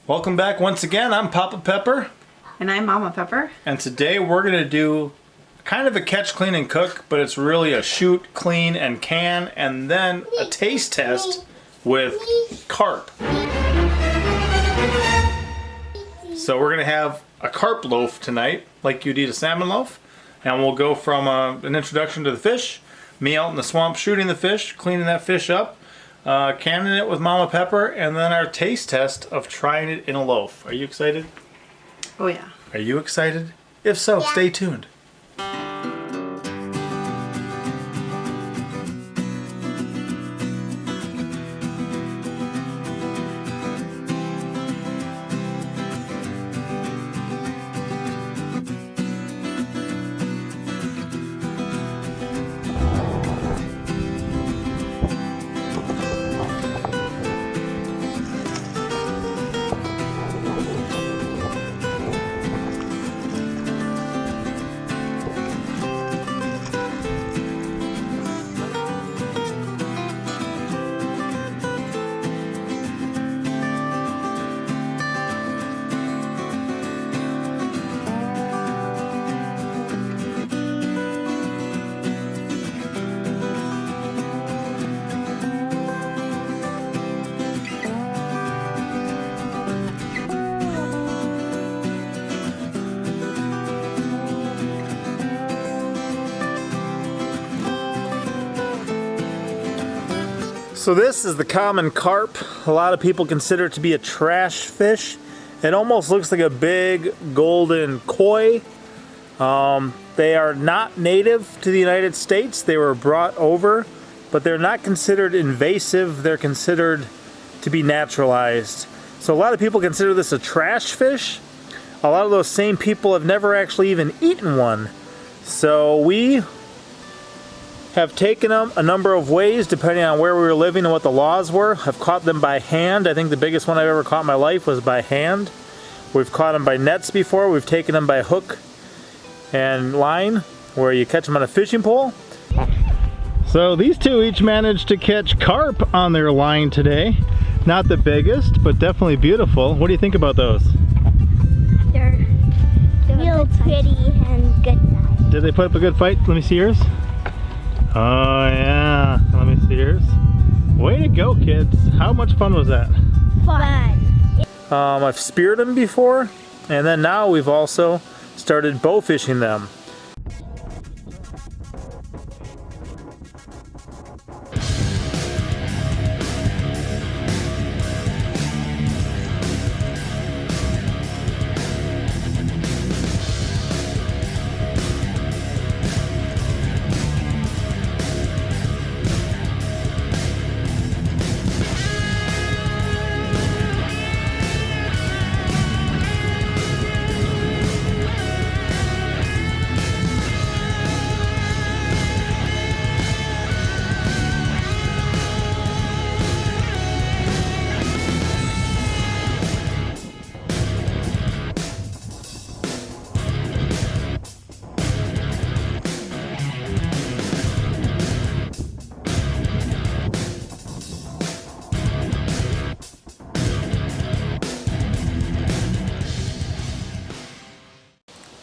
Welcome back once again. I'm Papa Pepper. And I'm Mama Pepper. And today we're going to do kind of a catch, clean, and cook, but it's really a shoot, clean, and can, and then a taste test with carp. So we're going to have a carp loaf tonight, like you'd eat a salmon loaf. And we'll go from an introduction to the fish, me out in the swamp shooting the fish, cleaning that fish up, canning it with Mama Pepper, and then our taste test of trying it in a loaf. Are you excited? Oh yeah. Are you excited? If so, stay tuned. So this is the common carp. A lot of people consider it to be a trash fish. It almost looks like a big golden koi. They are not native to the United States. They were brought over, but they're not considered invasive. They're considered to be naturalized. So a lot of people consider this a trash fish. A lot of those same people have never actually even eaten one. So we have taken them a number of ways depending on where we were living and what the laws were. I've caught them by hand. I think the biggest one I've ever caught in my life was by hand. We've caught them by nets before. We've taken them by hook and line where you catch them on a fishing pole. So these two each managed to catch carp on their line today. Not the biggest, but definitely beautiful. What do you think about those? They're real pretty and good size. Did they put up a good fight? Let me see yours. Oh yeah, let me see yours. Way to go, kids. How much fun was that? Fun. I've speared them before, and then now we've also started bow fishing them.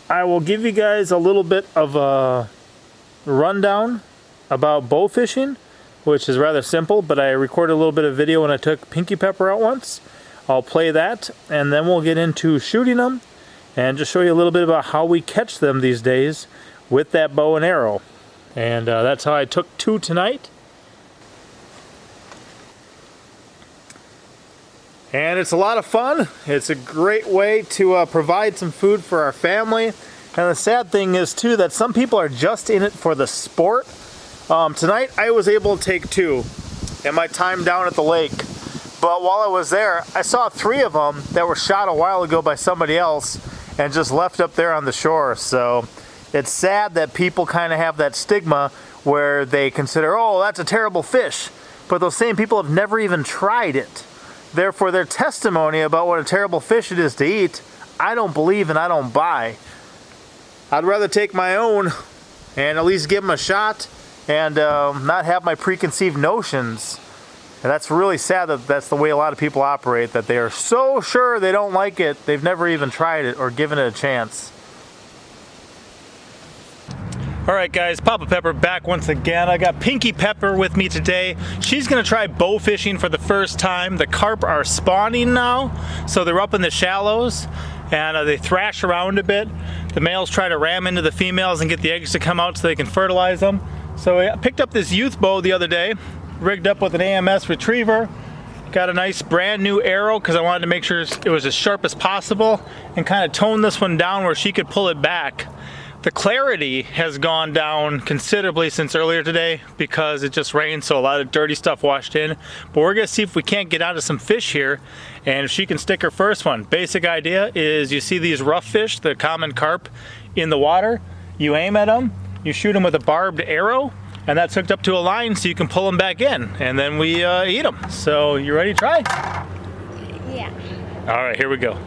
I will give you guys a little bit of a rundown about bow fishing, which is rather simple, but I recorded a little bit of video when I took Pinky Pepper out once. I'll play that, and then we'll get into shooting them and just show you a little bit about how we catch them these days with that bow and arrow. And that's how I took two tonight. And it's a lot of fun. It's a great way to provide some food for our family. And the sad thing is too that some people are just in it for the sport. Tonight I was able to take two in my time down at the lake. But while I was there, I saw three of them that were shot a while ago by somebody else and just left up there on the shore. So it's sad that people kind of have that stigma where they consider, oh, that's a terrible fish. But those same people have never even tried it. Therefore, their testimony about what a terrible fish it is to eat, I don't believe and I don't buy. I'd rather take my own and at least give them a shot and not have my preconceived notions. And that's really sad that that's the way a lot of people operate, that they are so sure they don't like it, they've never even tried it or given it a chance. All right guys, Papa Pepper back once again. I got Pinky Pepper with me today. She's gonna try bow fishing for the first time. The carp are spawning now, so they're up in the shallows and they thrash around a bit. The males try to ram into the females and get the eggs to come out so they can fertilize them. So I picked up this youth bow the other day, rigged up with an AMS retriever. Got a nice brand new arrow because I wanted to make sure it was as sharp as possible, and kind of tone this one down where she could pull it back. The clarity has gone down considerably since earlier today because it just rained, so a lot of dirty stuff washed in. But we're gonna see if we can't get onto some fish here and if she can stick her first one. Basic idea is you see these rough fish, the common carp, in the water. You aim at them, you shoot them with a barbed arrow, and that's hooked up to a line so you can pull them back in, and then we eat them. So you ready to try? Yeah. All right, here we go.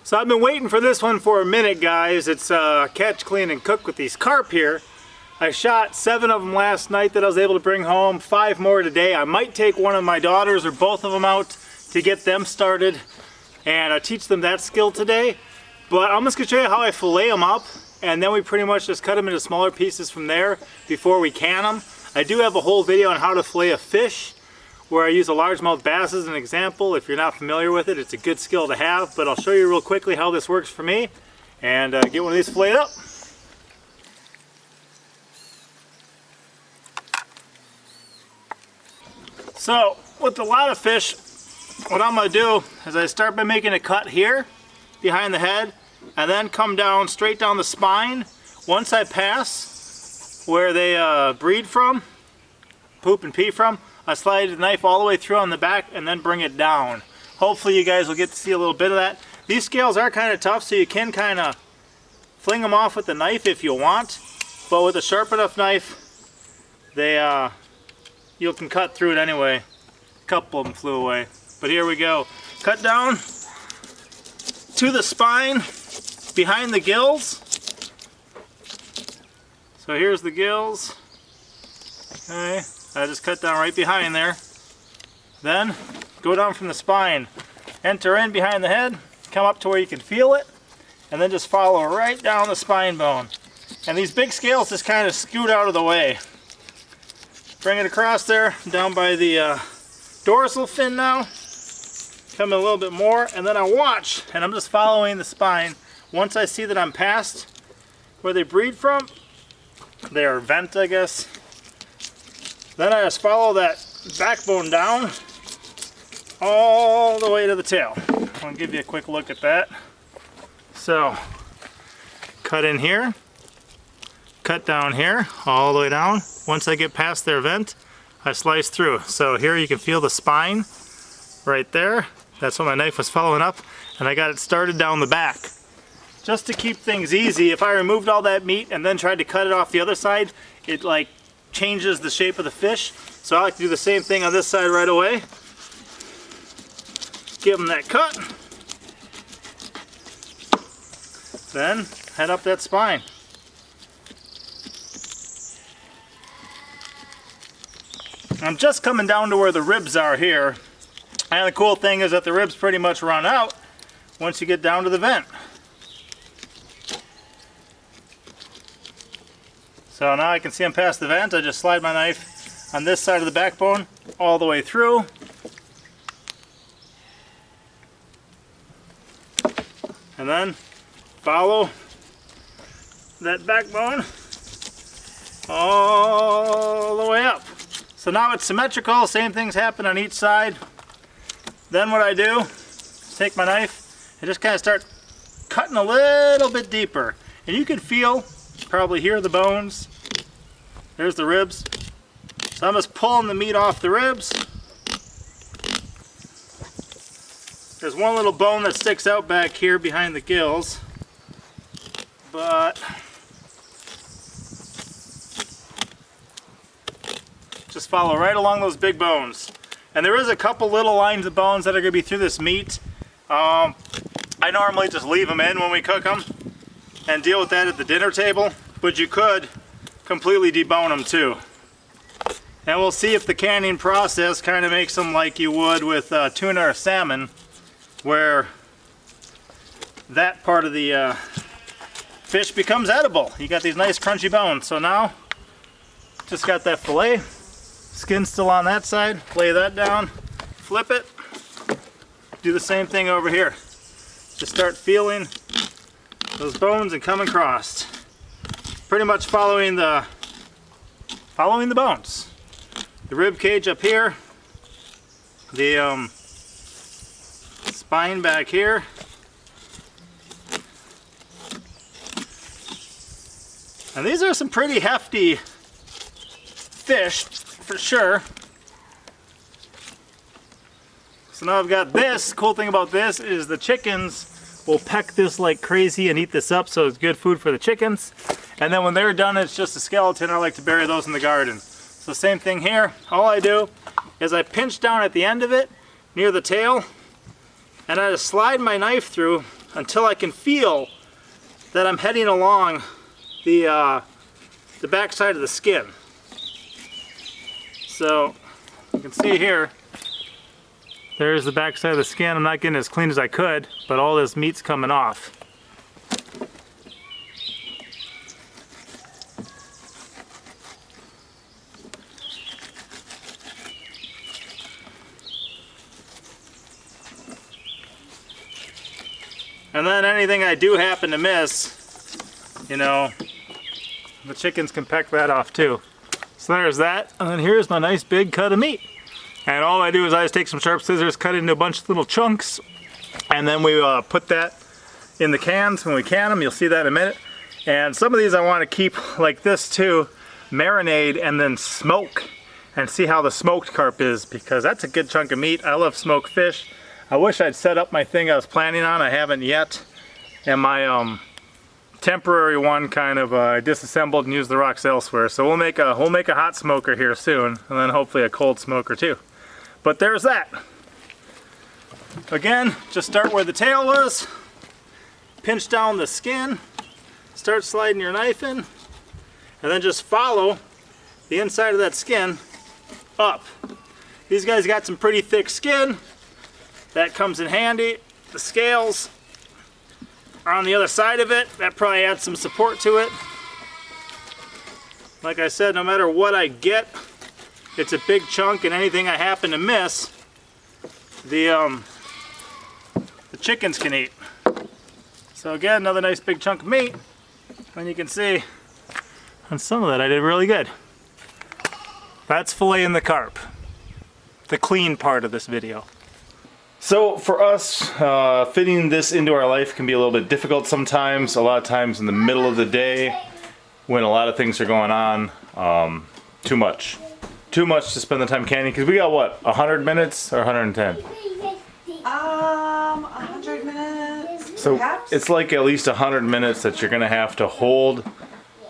So I've been waiting for this one for a minute, guys. It's catch, clean, and cook with these carp here. I shot 7 of them last night that I was able to bring home, 5 more today. I might take one of my daughters or both of them out to get them started and teach them that skill today. But I'm just gonna show you how I fillet them up, and then we pretty much just cut them into smaller pieces from there before we can them. I do have a whole video on how to fillet a fish, where I use a largemouth bass as an example. If you're not familiar with it, it's a good skill to have, but I'll show you real quickly how this works for me and get one of these filleted up. So with a lot of fish, what I'm going to do is I start by making a cut here behind the head and then come down straight down the spine. Once I pass where they breed from, poop and pee from, I slide the knife all the way through on the back and then bring it down. Hopefully you guys will get to see a little bit of that. These scales are kind of tough, so you can kind of fling them off with the knife if you want, but with a sharp enough knife, they you can cut through it anyway. A couple of them flew away, but here we go. Cut down to the spine behind the gills. So here's the gills. Okay. I just cut down right behind there. Then go down from the spine, enter in behind the head, come up to where you can feel it, and then just follow right down the spine bone. And these big scales just kind of scoot out of the way. Bring it across there, down by the dorsal fin now. Come in a little bit more, and then I watch, and I'm just following the spine. Once I see that I'm past where they breed from, they are vent, I guess. Then I just follow that backbone down all the way to the tail. I'll give you a quick look at that. So, cut in here, cut down here, all the way down. Once I get past their vent, I slice through. So here you can feel the spine right there. That's what my knife was following up, and I got it started down the back. Just to keep things easy, if I removed all that meat and then tried to cut it off the other side, it like changes the shape of the fish. So I like to do the same thing on this side right away. Give them that cut. Then head up that spine. I'm just coming down to where the ribs are here. And the cool thing is that the ribs pretty much run out once you get down to the vent. So now I can see them past the vent. I just slide my knife on this side of the backbone all the way through. And then follow that backbone all the way up. So now it's symmetrical, same things happen on each side. Then what I do is take my knife and just kind of start cutting a little bit deeper. And you can feel, probably hear the bones. There's the ribs. So I'm just pulling the meat off the ribs. There's one little bone that sticks out back here behind the gills. But just follow right along those big bones. And there is a couple little lines of bones that are going to be through this meat. I normally just leave them in when we cook them and deal with that at the dinner table, but you could completely debone them too. And we'll see if the canning process kind of makes them like you would with tuna or salmon, where that part of the fish becomes edible. You got these nice crunchy bones. So now, just got that fillet, skin still on that side, lay that down, flip it, do the same thing over here. Just start feeling those bones and come across. Pretty much following the bones. The rib cage up here, the spine back here, and these are some pretty hefty fish for sure. So now I've got this. Cool thing about this is the chickens will peck this like crazy and eat this up, so it's good food for the chickens. And then when they're done, it's just a skeleton. I like to bury those in the garden. So same thing here. All I do is I pinch down at the end of it near the tail, and I just slide my knife through until I can feel that I'm heading along the back side of the skin. So you can see here, there's the back side of the skin. I'm not getting as clean as I could, but all this meat's coming off. And then anything I do happen to miss, you know, the chickens can peck that off too. So there's that, and then here's my nice big cut of meat. And all I do is I just take some sharp scissors, cut it into a bunch of little chunks, and then we put that in the cans when we can them. You'll see that in a minute. And some of these I want to keep like this too, marinate and then smoke and see how the smoked carp is, because that's a good chunk of meat. I love smoked fish. I wish I'd set up my thing I was planning on. I haven't yet. And my temporary one kind of disassembled and used the rocks elsewhere. So we'll make a hot smoker here soon, and then hopefully a cold smoker too. But there's that. Again, just start where the tail was, pinch down the skin, start sliding your knife in, and then just follow the inside of that skin up. These guys got some pretty thick skin. That comes in handy. The scales are on the other side of it. That probably adds some support to it. Like I said, no matter what I get, it's a big chunk, and anything I happen to miss, the chickens can eat. So again, another nice big chunk of meat. And you can see on some of that I did really good. That's filleting the carp. The clean part of this video. So for us, fitting this into our life can be a little bit difficult sometimes. A lot of times in the middle of the day when a lot of things are going on. Too much to spend the time canning, because we got what, 100 minutes or 110? 100 minutes. So perhaps? it's like at least 100 minutes that you're gonna have to hold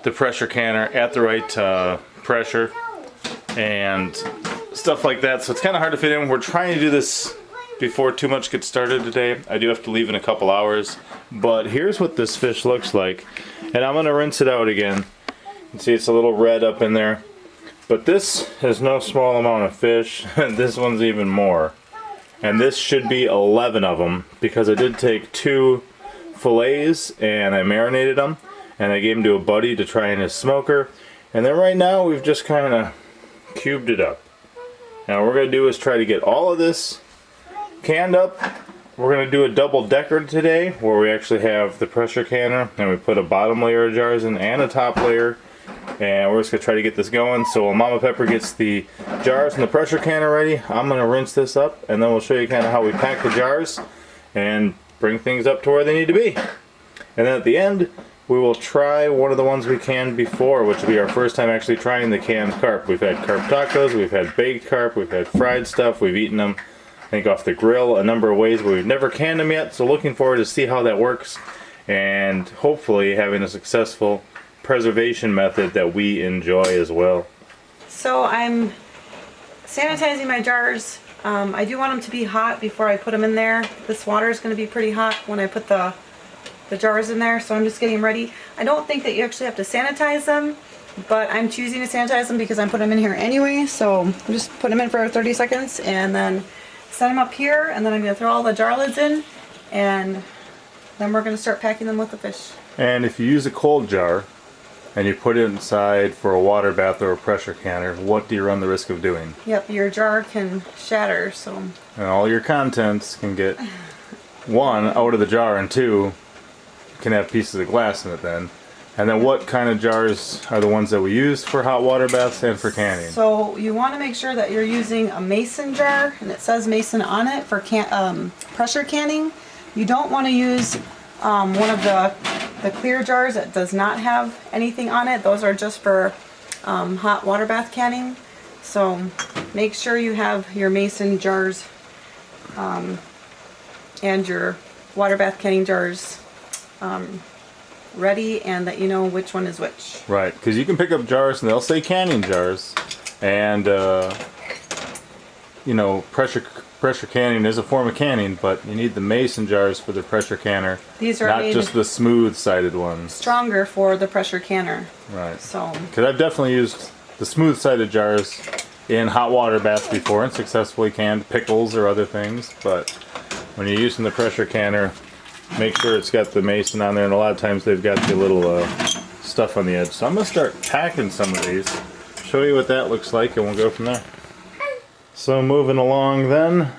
the pressure canner at the right pressure and stuff like that. So it's kind of hard to fit in. We're trying to do this before too much gets started today. I do have to leave in a couple hours, but here's what this fish looks like. And I'm gonna rinse it out again. You can see it's a little red up in there. But this is no small amount of fish, and this one's even more. And this should be 11 of them, because I did take 2 fillets and I marinated them, and I gave them to a buddy to try in his smoker. And then right now we've just kind of cubed it up. Now what we're going to do is try to get all of this canned up. We're going to do a double decker today where we actually have the pressure canner and we put a bottom layer of jars in and a top layer. And we're just going to try to get this going. So while Mama Pepper gets the jars and the pressure canner ready, I'm going to rinse this up and then we'll show you kind of how we pack the jars and bring things up to where they need to be. And then at the end, we will try one of the ones we canned before, which will be our first time actually trying the canned carp. We've had carp tacos, we've had baked carp, we've had fried stuff, we've eaten them, I think, off the grill a number of ways, but we've never canned them yet. So looking forward to see how that works and hopefully having a successful preservation method that we enjoy as well. So I'm sanitizing my jars. I do want them to be hot before I put them in there. This water is going to be pretty hot when I put the jars in there, so I'm just getting ready. I don't think that you actually have to sanitize them, but I'm choosing to sanitize them because I'm putting them in here anyway. So I'm just put them in for 30 seconds and then set them up here, and then I'm going to throw all the jar lids in, and then we're going to start packing them with the fish. And if you use a cold jar and you put it inside for a water bath or a pressure canner, what do you run the risk of doing? Yep, your jar can shatter, so. And all your contents can get, one, out of the jar, and two, can have pieces of glass in it then. And then what kind of jars are the ones that we use for hot water baths and for canning? So you want to make sure that you're using a mason jar, and it says mason on it for pressure canning. You don't want to use one of the clear jars that does not have anything on it. Those are just for hot water bath canning. So make sure you have your mason jars and your water bath canning jars ready, and that you know which one is which. Right, because you can pick up jars and they'll say canning jars, and you know, pressure canning is a form of canning, but you need the mason jars for the pressure canner. These are not made just the smooth-sided ones. Stronger for the pressure canner. Right. So. Because I've definitely used the smooth-sided jars in hot water baths before and successfully canned pickles or other things, but when you're using the pressure canner, make sure it's got the mason on there, and a lot of times they've got the little stuff on the edge. So I'm going to start packing some of these, show you what that looks like, and we'll go from there. So moving along then,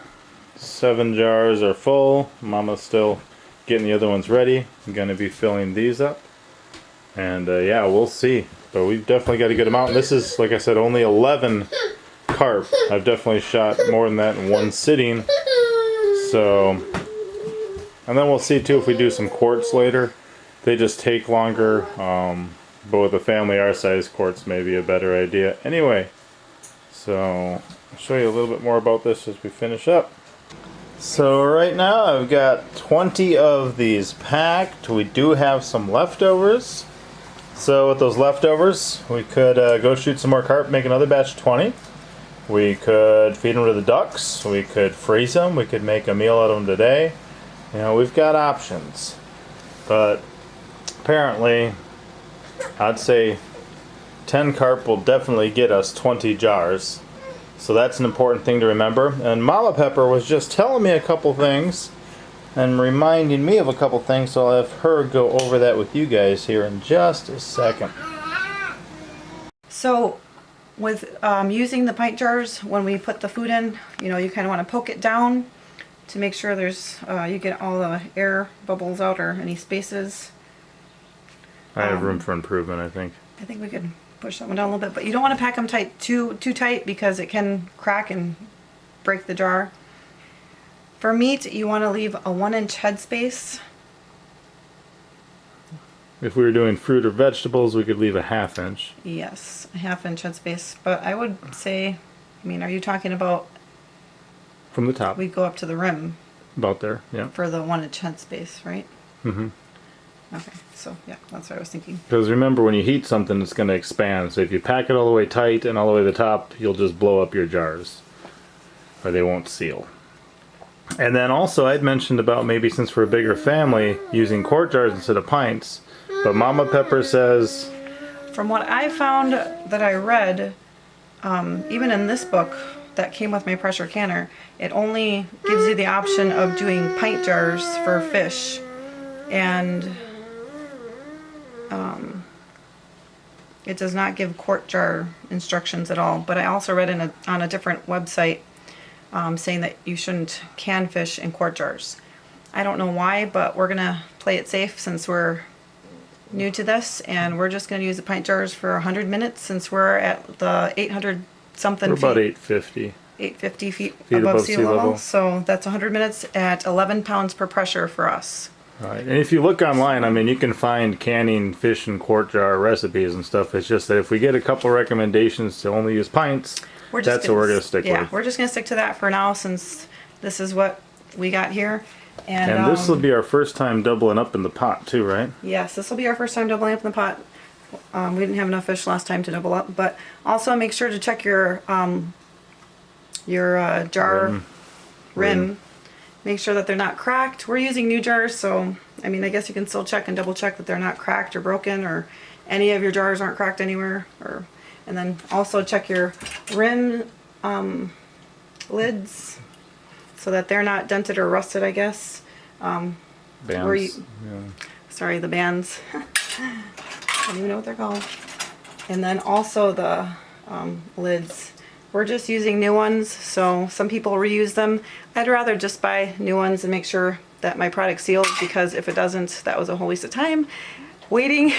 7 jars are full. Mama's still getting the other ones ready. I'm going to be filling these up. And yeah, we'll see. But we've definitely got a good amount. This is, like I said, only 11 carp. I've definitely shot more than that in one sitting. So, and then we'll see too if we do some quarts later. They just take longer. But with a family our size, quarts may be a better idea. Anyway, so I'll show you a little bit more about this as we finish up. So right now I've got 20 of these packed. We do have some leftovers. So with those leftovers, we could go shoot some more carp, make another batch of 20. We could feed them to the ducks. We could freeze them. We could make a meal out of them today. You know, we've got options. But apparently, I'd say 10 carp will definitely get us 20 jars. So that's an important thing to remember. And Mama Pepper was just telling me a couple things and reminding me of a couple things, so I'll have her go over that with you guys here in just a second. So with using the pint jars, when we put the food in, you know, you kind of want to poke it down to make sure there's you get all the air bubbles out or any spaces. I have room for improvement, I think. I think we could push that one down a little bit, but you don't want to pack them tight, too tight, because it can crack and break the jar. For meat, you want to leave a 1-inch headspace. If we were doing fruit or vegetables, we could leave a 1/2 inch. Yes, a 1/2 inch headspace. But I would say, I mean, are you talking about from the top? We go up to the rim. About there, yeah. For the 1-inch headspace, right? Mm-hmm. Okay, so yeah, that's what I was thinking. Because remember, when you heat something, it's going to expand. So if you pack it all the way tight and all the way to the top, you'll just blow up your jars, or they won't seal. And then also, I'd mentioned about maybe, since we're a bigger family, using quart jars instead of pints. But Mama Pepper says, from what I found that I read, even in this book that came with my pressure canner, it only gives you the option of doing pint jars for fish. And It does not give quart jar instructions at all, but I also read on a different website saying that you shouldn't can fish in quart jars. I don't know why, but we're gonna play it safe since we're new to this, and we're just gonna use the pint jars for 100 minutes since we're at the 800 something We're feet. about 850. 850 feet above sea level. So that's 100 minutes at 11 pounds per pressure for us. All right. And if you look online, I mean, you can find canning fish in quart jar recipes and stuff. It's just that if we get a couple recommendations to only use pints, that's what we're going to stick with. Yeah, we're just going to stick to that for now since this is what we got here. And this will be our first time doubling up in the pot too, right? Yes, this will be our first time doubling up in the pot. We didn't have enough fish last time to double up, but also make sure to check your jar rim. Make sure that they're not cracked. We're using new jars, so I mean, I guess you can still check and double check that they're not cracked or broken, or any of your jars aren't cracked anywhere. And then also check your rim lids so that they're not dented or rusted, I guess. Bands. Sorry, the bands. I don't even know what they're called. And then also the lids. We're just using new ones, so some people reuse them. I'd rather just buy new ones and make sure that my product seals, because if it doesn't, that was a whole waste of time waiting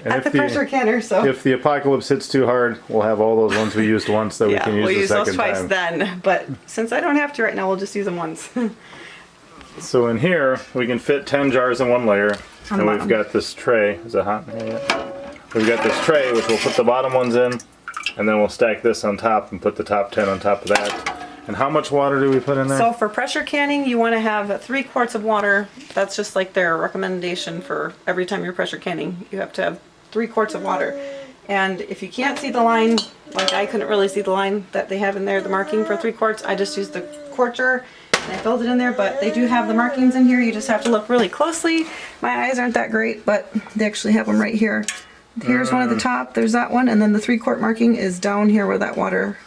at the pressure canner. So if the apocalypse hits too hard, we'll have all those ones we used once that we can use the second time. We'll use those twice then, but since I don't have to right now, we'll just use them once. So in here, we can fit 10 jars in one layer, and we've got this tray. Is it hot in here yet? We've got this tray, which we'll put the bottom ones in, and then we'll stack this on top and put the top 10 on top of that. And how much water do we put in there? So for pressure canning, you want to have 3 quarts of water. That's just like their recommendation for every time you're pressure canning. You have to have 3 quarts of water. And if you can't see the line, like I couldn't really see the line that they have in there, the marking for 3 quarts, I just used the quart jar and I filled it in there, but they do have the markings in here. You just have to look really closely. My eyes aren't that great, but they actually have them right here. Here's one at the top, there's that one, and then the 3 quart marking is down here where that water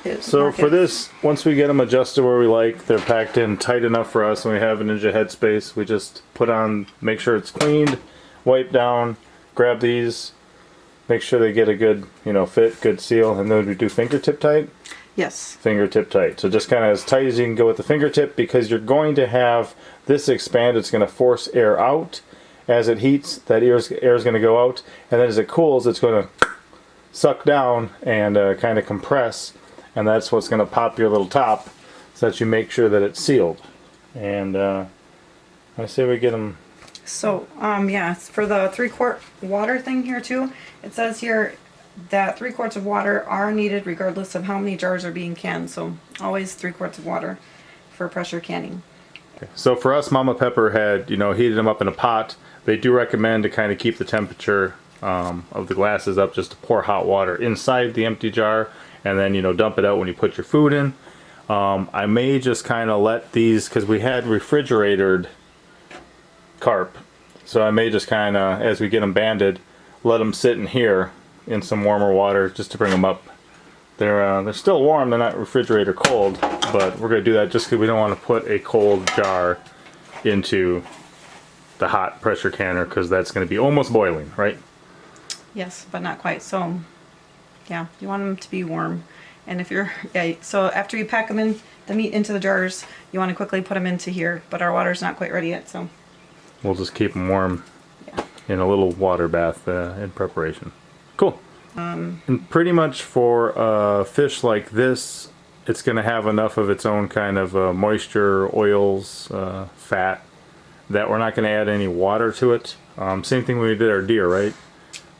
is. So for this, once we get them adjusted where we like, they're packed in tight enough for us and we have an inch of headspace, we just put on, make sure it's cleaned, wipe down, grab these, make sure they get a good, fit, good seal, and then we do fingertip tight? Yes. Fingertip tight. So just kind of as tight as you can go with the fingertip, because you're going to have this expand, it's going to force air out. As it heats, that air is going to go out, and then as it cools, it's going to suck down and kind of compress, and that's what's going to pop your little top, so that you make sure that it's sealed. And I say we get them. So yeah, for the 3 quart water thing here too, it says here that 3 quarts of water are needed regardless of how many jars are being canned. So always 3 quarts of water for pressure canning. Okay. So for us, Mama Pepper had heated them up in a pot. They do recommend to kind of keep the temperature of the glasses up, just to pour hot water inside the empty jar, and then dump it out when you put your food in. I may just kind of let these, because we had refrigerated carp, so I may just kind of, as we get them banded, let them sit in here in some warmer water just to bring them up. They're still warm, they're not refrigerator cold, but we're going to do that just because we don't want to put a cold jar into the hot pressure canner, because that's going to be almost boiling, right? Yes, but not quite. So yeah, you want them to be warm. And if you're, so after you pack them in, the meat into the jars, you want to quickly put them into here, but our water's not quite ready yet, so we'll just keep them warm in a little water bath in preparation. Cool. And pretty much for fish like this, it's going to have enough of its own kind of moisture, oils, fat, that we're not going to add any water to it. Same thing when we did our deer, right?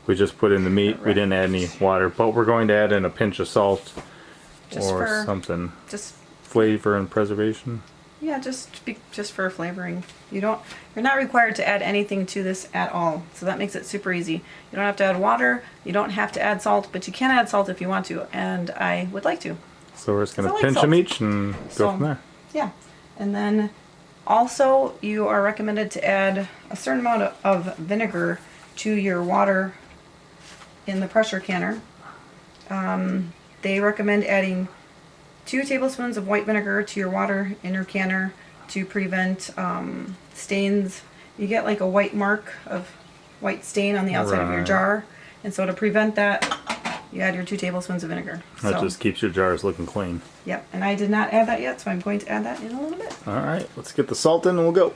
We just put in the meat, we didn't add any water, but we're going to add in a pinch of salt or something. Just flavor and preservation. Yeah, just for flavoring. You're not required to add anything to this at all, so that makes it super easy. You don't have to add water, you don't have to add salt, but you can add salt if you want to, and I would like to. So we're just going to pinch them each and go from there. Yeah, and then also you are recommended to add a certain amount of vinegar to your water in the pressure canner. They recommend adding 2 tablespoons of white vinegar to your water in your canner to prevent stains. You get like a white mark of white stain on the outside of your Right. jar. And so to prevent that, you add your 2 tablespoons of vinegar. That So, just keeps your jars looking clean. yep, and I did not add that yet, so I'm going to add that in a little bit. All right, let's get the salt in and we'll go.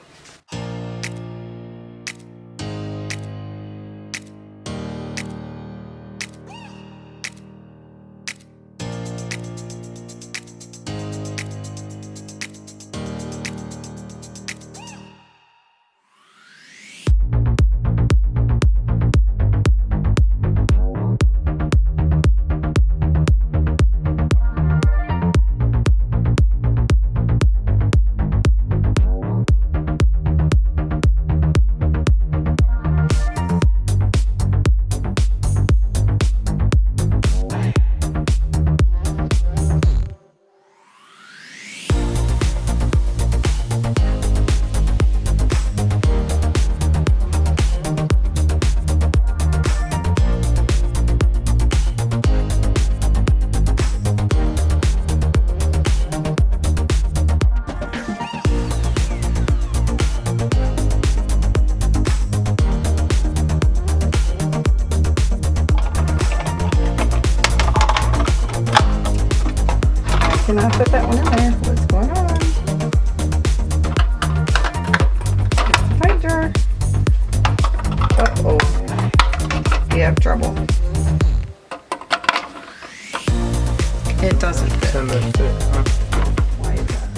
Cannot fit that one in there. What's going on? It's a tight jar. Uh-oh. We have trouble. It doesn't fit. Why is that?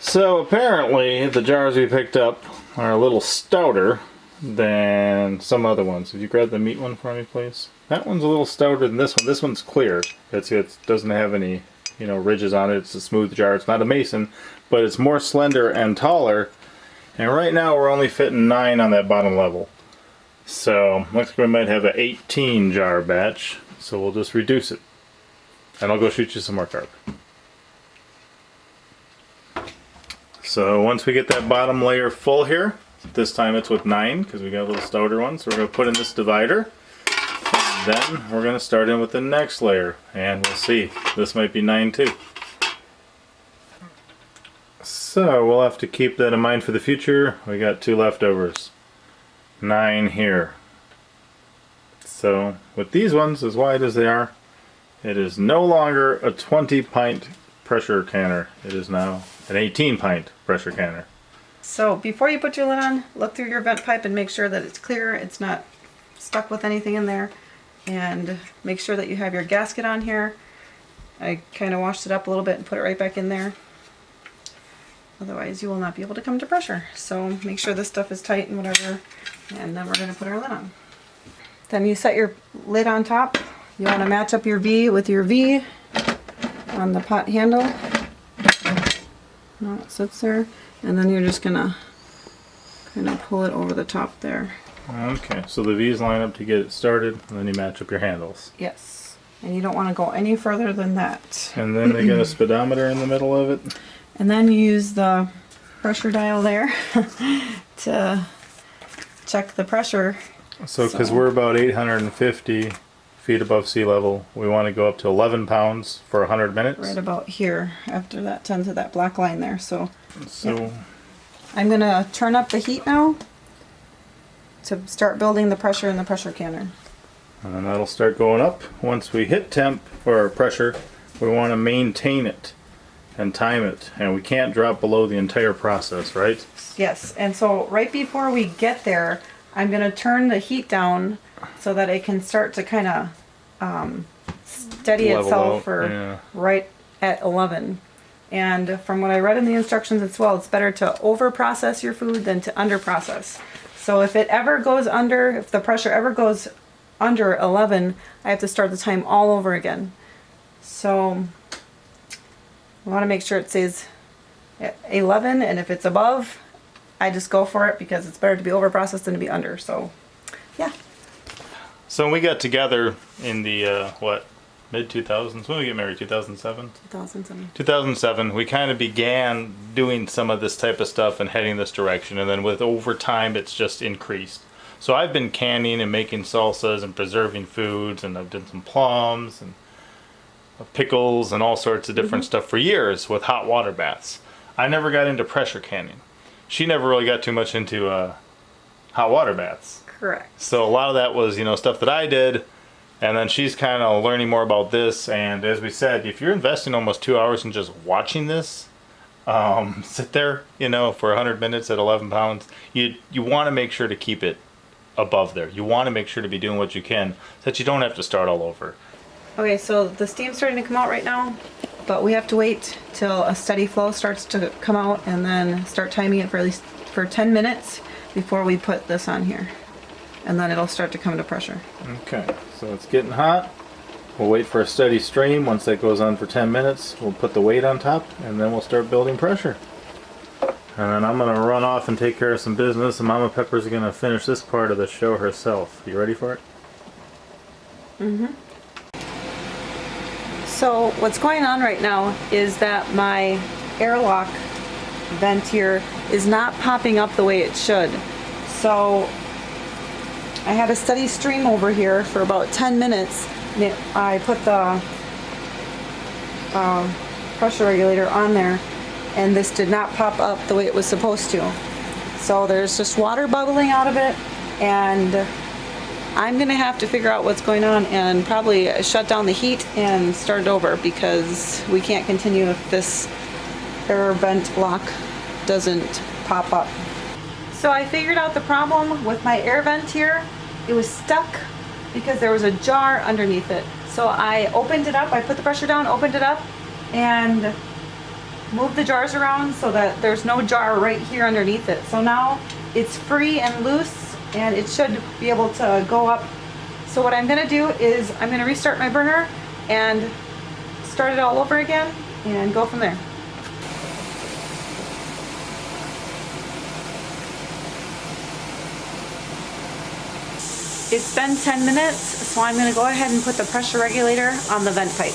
So apparently the jars we picked up are a little stouter than some other ones. If you grab the meat one for me, please. That one's a little stouter than this one. This one's clear. It doesn't have any, ridges on it. It's a smooth jar. It's not a mason, but it's more slender and taller. And right now we're only fitting 9 on that bottom level. So looks like we might have an 18 jar batch. So we'll just reduce it. And I'll go shoot you some more carp. So once we get that bottom layer full here, this time it's with 9 because we got a little stouter one. So we're going to put in this divider. And then we're going to start in with the next layer. And we'll see. This might be 9 too. So we'll have to keep that in mind for the future. We got 2 leftovers. 9 here. So with these ones, as wide as they are, it is no longer a 20-pint pressure canner. It is now an 18-pint pressure canner. So before you put your lid on, look through your vent pipe and make sure that it's clear, it's not stuck with anything in there. And make sure that you have your gasket on here. I kind of washed it up a little bit and put it right back in there. Otherwise you will not be able to come to pressure. So make sure this stuff is tight and whatever. And then we're going to put our lid on. Then you set your lid on top. You want to match up your V with your V on the pot handle. Now it sits there. And then you're just going to kind of pull it over the top there. Okay, so the V's line up to get it started, and then you match up your handles. Yes. And you don't want to go any further than that. And then they got a speedometer in the middle of it. And then you use the pressure dial there to check the pressure. So because we're about 850 feet above sea level, we want to go up to 11 pounds for 100 minutes. Right about here, after that 10 to that black line there. So So I'm going to turn up the heat now to start building the pressure in the pressure canner. and that'll start going up. Once we hit temp or pressure, we want to maintain it and time it. And we can't drop below the entire process, right? Yes, and so right before we get there, I'm going to turn the heat down so that it can start to kind of steady Level itself out, for yeah. right at 11. And from what I read in the instructions as well, it's better to over process your food than to under process. So if it ever goes under, if the pressure ever goes under 11, I have to start the time all over again. So I want to make sure it stays at 11, and if it's above, I just go for it because it's better to be over processed than to be under. So yeah. So when we got together in the, mid 2000s, when we get married, 2007? 2007. 2007, we kind of began doing some of this type of stuff and heading this direction, and then with over time it's just increased. So I've been canning and making salsas and preserving foods, and I've done some plums and pickles and all sorts of different stuff for years with hot water baths. I never got into pressure canning. She never really got too much into hot water baths. Correct. So a lot of that was, you know, stuff that I did, and then she's kind of learning more about this. And as we said, if you're investing almost 2 hours in just watching this, sit there, you know, for 100 minutes at 11 pounds, you want to make sure to keep it above there. You want to make sure to be doing what you can so that you don't have to start all over. Okay, so the steam's starting to come out right now, but we have to wait till a steady flow starts to come out and then start timing it for at least 10 minutes before we put this on here. And then it'll start to come to pressure. Okay, so it's getting hot. We'll wait for a steady stream. Once that goes on for 10 minutes, we'll put the weight on top and then we'll start building pressure. And then I'm gonna run off and take care of some business, and Mama Pepper's gonna finish this part of the show herself. You ready for it? Mm-hmm. So what's going on right now is that my airlock vent here is not popping up the way it should. So I had a steady stream over here for about 10 minutes. And I put the pressure regulator on there, and this did not pop up the way it was supposed to. So there's just water bubbling out of it, and I'm gonna have to figure out what's going on and probably shut down the heat and start it over, because we can't continue if this air vent lock doesn't pop up. So I figured out the problem with my air vent here. It was stuck because there was a jar underneath it. So I opened it up, I put the pressure down, opened it up, and moved the jars around so that there's no jar right here underneath it. So now it's free and loose, and it should be able to go up. So what I'm gonna do is I'm gonna restart my burner and start it all over again and go from there. It's been 10 minutes, so I'm gonna go ahead and put the pressure regulator on the vent pipe.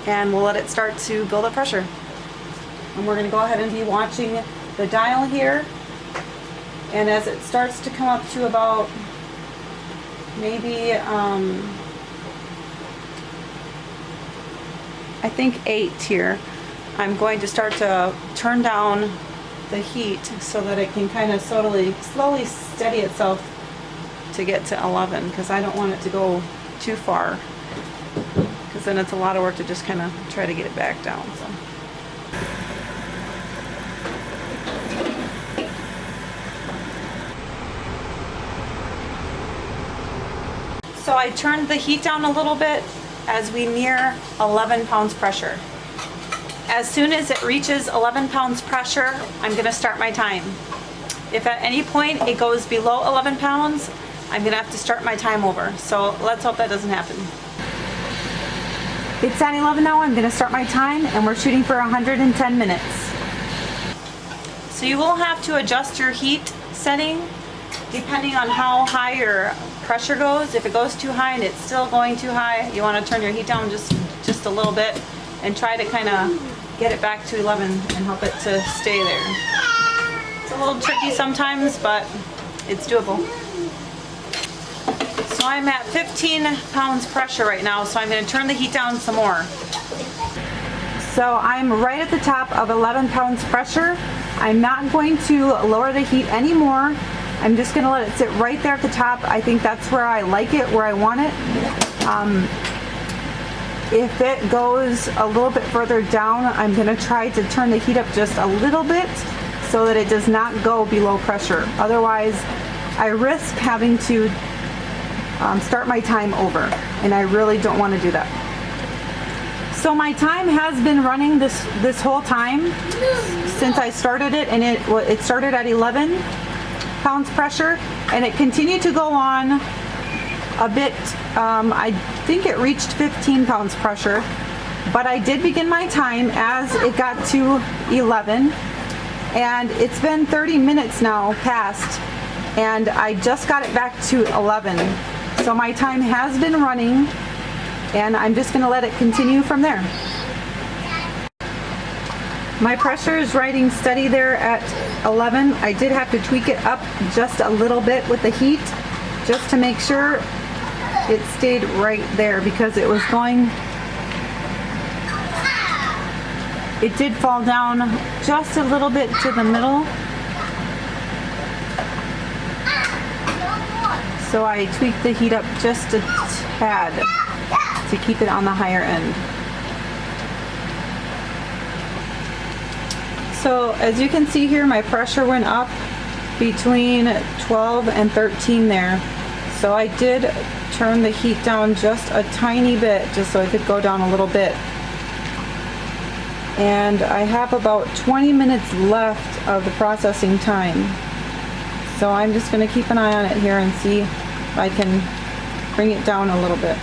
And we'll let it start to build up pressure. And we're gonna go ahead and be watching the dial here, and as it starts to come up to about maybe I think 8 here, I'm going to start to turn down the heat so that it can kind of slowly steady itself to get to 11, because I don't want it to go too far, because then it's a lot of work to just kind of try to get it back down. So I turned the heat down a little bit as we near 11 pounds pressure. As soon as it reaches 11 pounds pressure, I'm gonna start my time. If at any point it goes below 11 pounds, I'm gonna have to start my time over. So let's hope that doesn't happen. It's at 11 now, I'm gonna start my time, and we're shooting for 110 minutes. So you will have to adjust your heat setting depending on how high your pressure goes. If it goes too high and it's still going too high, you want to turn your heat down just a little bit and try to kind of get it back to 11 and help it to stay there. It's a little tricky sometimes, but it's doable. So I'm at 15 pounds pressure right now, so I'm going to turn the heat down some more. So I'm right at the top of 11 pounds pressure. I'm not going to lower the heat anymore. I'm just going to let it sit right there at the top. I think that's where I like it, where I want it. If it goes a little bit further down, I'm going to try to turn the heat up just a little bit so that it does not go below pressure. Otherwise, I risk having to start my time over, and I really don't want to do that. So my time has been running this whole time since I started it, and it started at 11 pounds pressure, and it continued to go on a bit. I think it reached 15 pounds pressure, but I did begin my time as it got to 11, and it's been 30 minutes now past, and I just got it back to 11. So my time has been running, and I'm just going to let it continue from there. My pressure is riding steady there at 11. I did have to tweak it up just a little bit with the heat just to make sure it stayed right there, because it was going, it did fall down just a little bit to the middle, So I tweaked the heat up just a tad to keep it on the higher end. So as you can see here, my pressure went up between 12 and 13 there. So I did turn the heat down just a tiny bit, just so it could go down a little bit. And I have about 20 minutes left of the processing time. So I'm just going to keep an eye on it here and see if I can bring it down a little bit.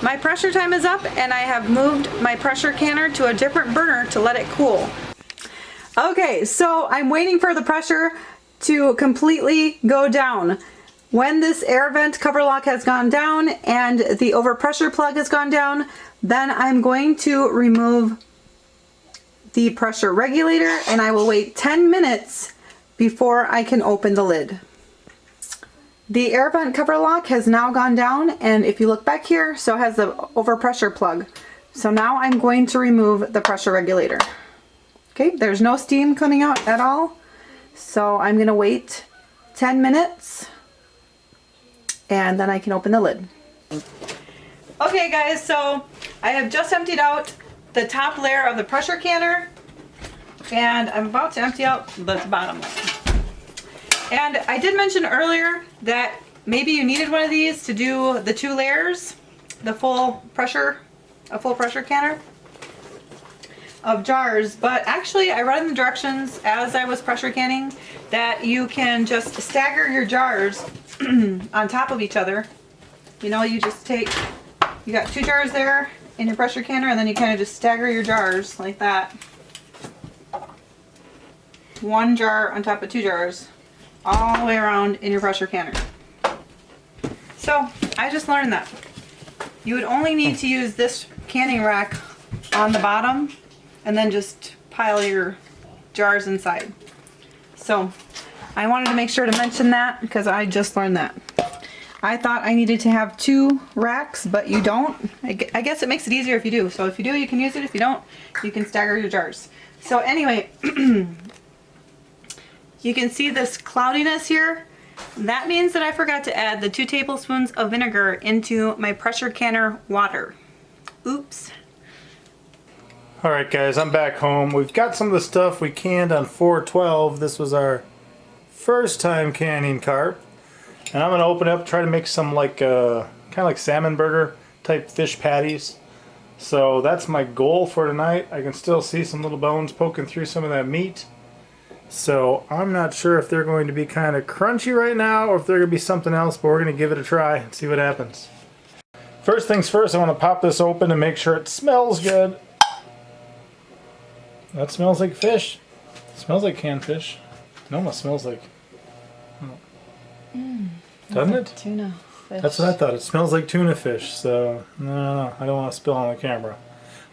My pressure time is up and I have moved my pressure canner to a different burner to let it cool. Okay, so I'm waiting for the pressure to completely go down. When this air vent cover lock has gone down and the overpressure plug has gone down, then I'm going to remove the pressure regulator and I will wait 10 minutes before I can open the lid. The air vent cover lock has now gone down, and if you look back here, so has the overpressure plug. So now I'm going to remove the pressure regulator. Okay, there's no steam coming out at all. So I'm gonna wait 10 minutes and then I can open the lid. Okay guys, so I have just emptied out the top layer of the pressure canner and I'm about to empty out the bottom layer. And I did mention earlier that maybe you needed one of these to do the 2 layers, the full pressure canner of jars, but actually I read in the directions as I was pressure canning that you can just stagger your jars on top of each other. You know, you just take, you got 2 jars there in your pressure canner and then you kind of just stagger your jars like that. 1 jar on top of 2 jars. All the way around in your pressure canner. So I just learned that. You would only need to use this canning rack on the bottom and then just pile your jars inside. So I wanted to make sure to mention that because I just learned that. I thought I needed to have 2 racks, but you don't. I guess it makes it easier if you do. So if you do, you can use it. If you don't, you can stagger your jars. So anyway, you can see this cloudiness here. That means that I forgot to add the 2 tablespoons of vinegar into my pressure canner water. Oops. Alright guys, I'm back home. We've got some of the stuff we canned on 4/12. This was our first time canning carp. And I'm going to open up, try to make some like kind of like salmon burger type fish patties. So that's my goal for tonight. I can still see some little bones poking through some of that meat. So I'm not sure if they're going to be kind of crunchy right now or if they're going to be something else, but we're going to give it a try and see what happens. First things first, I want to pop this open and make sure it smells good. That smells like fish. It smells like canned fish. It almost smells like... doesn't it? Tuna fish. That's what I thought. It smells like tuna fish, so no, I don't want to spill on the camera.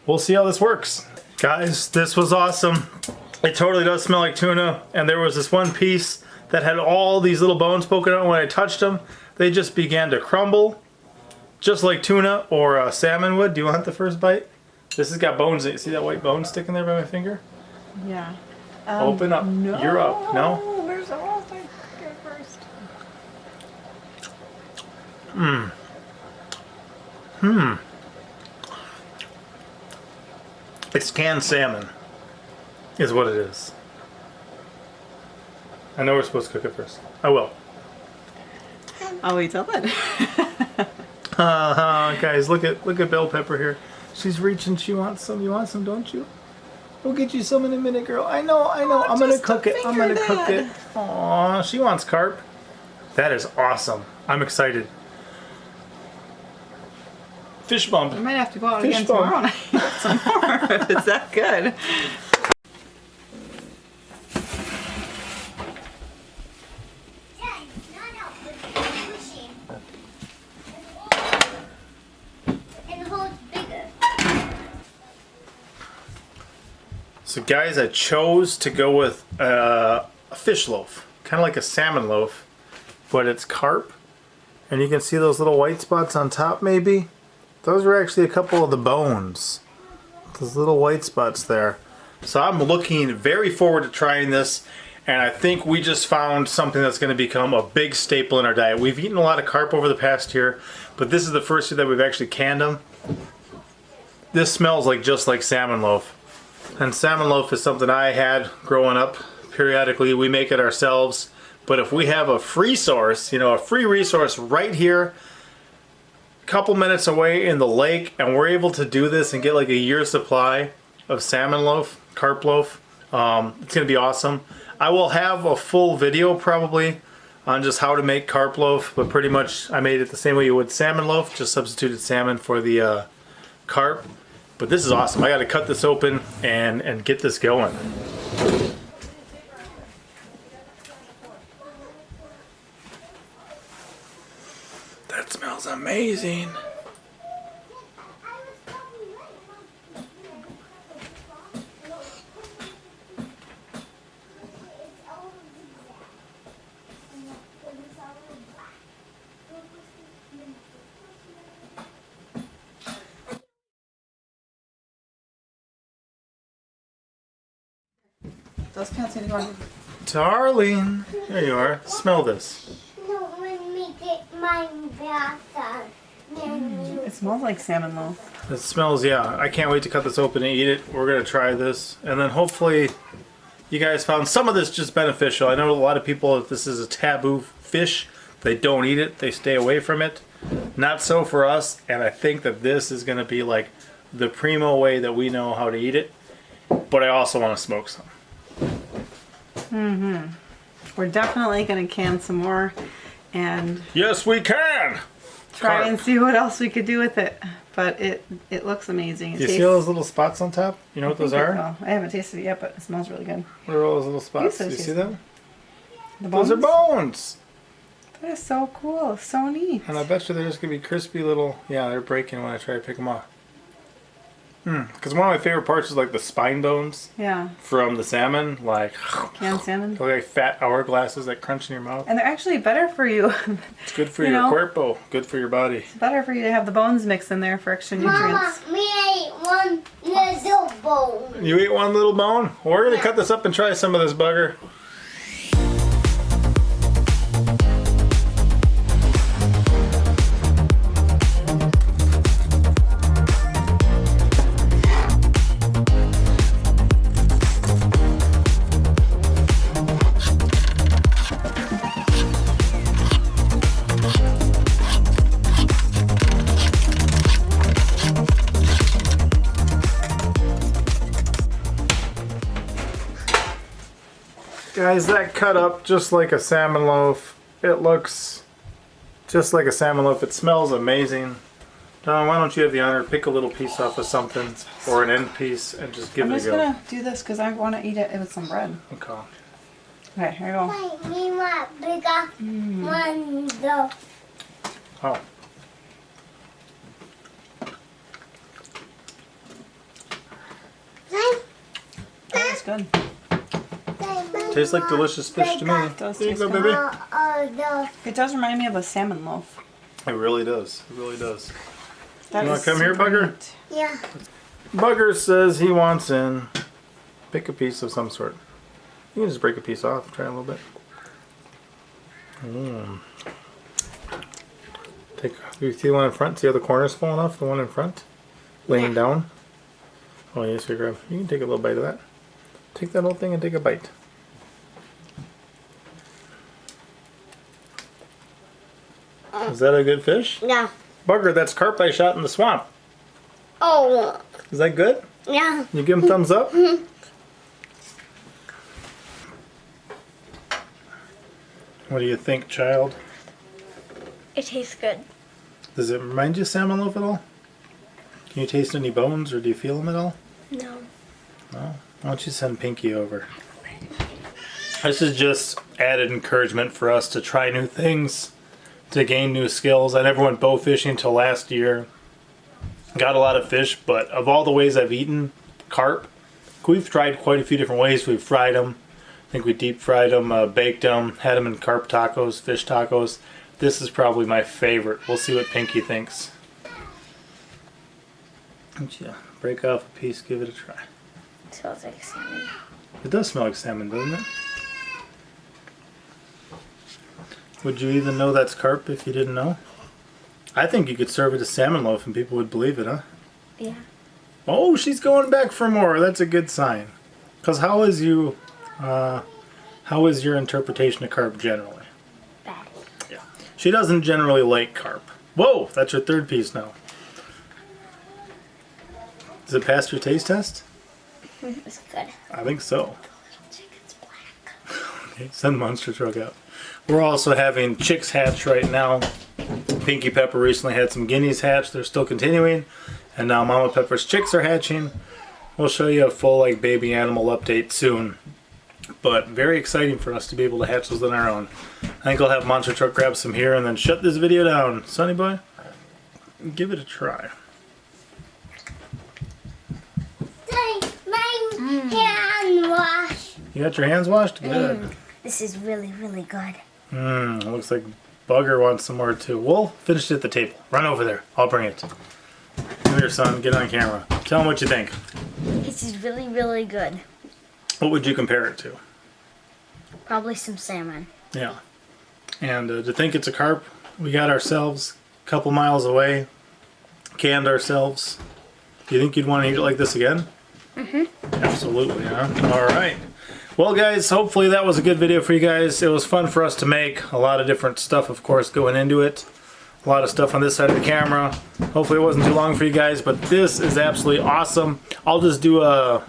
We'll see how this works. Guys, this was awesome. It totally does smell like tuna, and there was this one piece that had all these little bones poking out, and when I touched them, they just began to crumble, just like tuna or salmon would. Do you want the first bite? This has got bones in it. See that white bone sticking there by my finger? Yeah. Open up. No. You're up. No? There's a whole thing here first. It's canned salmon, is what it is. I know we're supposed to cook it first. I will. I'll wait till then. Guys, look at Bell Pepper here. She's reaching. She wants some. You want some, don't you? We'll get you some in a minute, girl. I know. I'm gonna cook it. I'm gonna cook it. Aw, she wants carp. That is awesome. I'm excited. Fish bump. I might have to go out Fish again bump. tomorrow night and get some more if it's that good. So guys, I chose to go with a fish loaf, kind of like a salmon loaf, but it's carp. And you can see those little white spots on top maybe. Those were actually a couple of the bones. Those little white spots there. So I'm looking very forward to trying this. And I think we just found something that's going to become a big staple in our diet. We've eaten a lot of carp over the past year, but this is the first year that we've actually canned them. This smells like just like salmon loaf. And salmon loaf is something I had growing up. Periodically, we make it ourselves. But if we have a free source, you know, a free resource right here, a couple minutes away in the lake, and we're able to do this and get like a year's supply of salmon loaf, carp loaf, it's going to be awesome. I will have a full video probably on just how to make carp loaf, but pretty much I made it the same way you would salmon loaf, just substituted salmon for the carp. But this is awesome. I got to cut this open and get this going. That smells amazing. Those pants need to go on. Darling, there you are. Smell this. No, let me get mine back. It smells like salmon loaf. It smells, yeah. I can't wait to cut this open and eat it. We're going to try this. And then hopefully you guys found some of this just beneficial. I know a lot of people, if this is a taboo fish, they don't eat it. They stay away from it. Not so for us. And I think that this is going to be like the primo way that we know how to eat it. But I also want to smoke some. We're definitely going to can some more and Yes, we can! try Carp. and see what else we could do with it. But it looks amazing. Do you see all those little spots on top? You know what those are? Well, I haven't tasted it yet, but it smells really good. What are all those little spots? You Do you said see them? The Those are bones! That is so cool. So neat. And I bet you they're just going to be crispy little... Yeah, they're breaking when I try to pick them off. Because one of my favorite parts is like the spine bones Yeah. from the salmon. Like, Canned salmon. they're like fat hourglasses that crunch in your mouth. And they're actually better for you. It's good for You your know? cuerpo. Good for your body. It's better for you to have the bones mixed in there for extra Mama, nutrients. me ate one little bowl. You eat one little bone? Well, we're going to cut this up and try some of this bugger. Guys, that cut up just like a salmon loaf. It looks just like a salmon loaf. It smells amazing. Don, why don't you have the honor to pick a little piece off of something or an end piece and just give I'm it just a go. going to do this because I want to eat it with some bread. Okay. Okay, here we go. Wait, me want bigger one though. Oh. That's good. Tastes like delicious fish to me. It does There you taste go, good. baby. It does remind me of a salmon loaf. It really does. It really does. That You wanna is come here, super Bugger? neat. Yeah. Bugger says he wants in. Pick a piece of some sort. You can just break a piece off. Try a little bit. You see the one in front? See how the corner's falling off? The one in front? Laying down? Oh, yes, you grab. You can take a little bite of that. Take that whole thing and take a bite. Is that a good fish? Yeah. Bugger, that's carp I shot in the swamp. Oh. Is that good? Yeah. You give him thumbs up? What do you think, child? It tastes good. Does it remind you of salmon loaf at all? Can you taste any bones or do you feel them at all? No. No? Why don't you send Pinky over? This is just added encouragement for us to try new things, to gain new skills. I never went bow fishing until last year. Got a lot of fish, but of all the ways I've eaten carp, we've tried quite a few different ways. We've fried them. I think we deep fried them, baked them, had them in carp tacos, fish tacos. This is probably my favorite. We'll see what Pinky thinks. Why don't you break off a piece, give it a try. It smells like salmon. It does smell like salmon, doesn't it? Would you even know that's carp if you didn't know? I think you could serve it as salmon loaf and people would believe it, huh? Yeah. Oh, she's going back for more. That's a good sign. Because how is your interpretation of carp generally? Bad. Yeah. She doesn't generally like carp. Whoa, that's your third piece now. Does it pass your taste test? It's good. I think so. Chicken's black. Okay, send Monster Truck out. We're also having chicks hatch right now. Pinky Pepper recently had some guineas hatch. They're still continuing. And now Mama Pepper's chicks are hatching. We'll show you a full like baby animal update soon. But very exciting for us to be able to hatch those on our own. I think I'll have Monster Truck grab some here and then shut this video down. Sonny boy, give it a try. My hand wash. You got your hands washed? Good. This is really, really good. Looks like Bugger wants some more too. We'll finish it at the table. Run over there. I'll bring it. Come here, son. Get on camera. Tell them what you think. This is really, really good. What would you compare it to? Probably some salmon. Yeah. And to think it's a carp, we got ourselves a couple miles away, canned ourselves. Do you think you'd want to eat it like this again? Mm-hmm. Absolutely, huh? All right. Well, guys, hopefully that was a good video for you guys. It was fun for us to make. A lot of different stuff, of course, going into it. A lot of stuff on this side of the camera. Hopefully it wasn't too long for you guys, but this is absolutely awesome. I'll just do a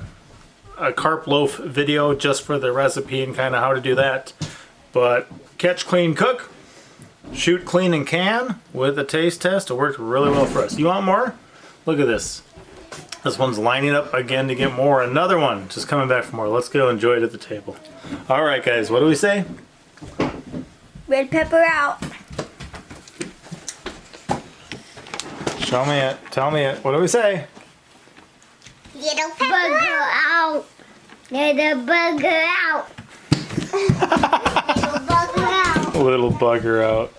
carp loaf video just for the recipe and kind of how to do that. But catch, clean, cook. Shoot, clean, and can with a taste test. It worked really well for us. You want more? Look at this. This one's lining up again to get more. Another one just coming back for more. Let's go enjoy it at the table. All right, guys, what do we say? Red pepper out. Show me it. Tell me it. What do we say? Little bugger out. Little bugger out. Little bugger out. Little bugger out.